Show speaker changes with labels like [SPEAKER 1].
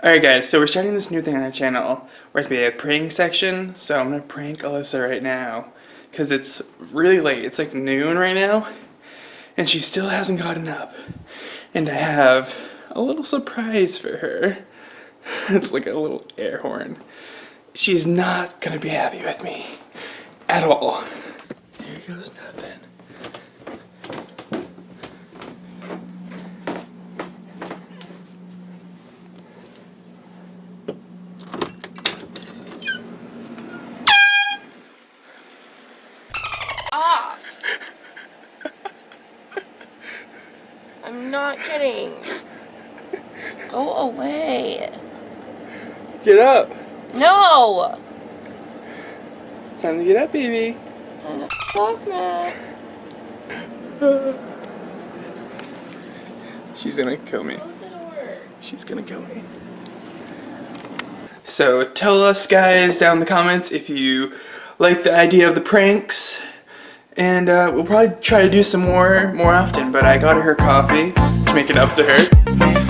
[SPEAKER 1] Alright guys, so we're starting this new thing on our channel where it's going to be a prank section. So I'm going to prank Alyssa right now because it's really late. It's like noon right now and she still hasn't gotten up. And I have a little surprise for her. It's like a little air horn. She's not going to be happy with me at all. Here goes nothing.
[SPEAKER 2] Off. I'm not kidding. Go away.
[SPEAKER 1] Get up.
[SPEAKER 2] No.
[SPEAKER 1] It's time to get up, baby.
[SPEAKER 2] Time to f off, Matt.
[SPEAKER 1] She's gonna kill me.
[SPEAKER 2] Close the door.
[SPEAKER 1] She's gonna kill me. So tell us guys down in the comments if you like the idea of the pranks. And we'll probably try to do some more often, but I got her coffee to make it up to her.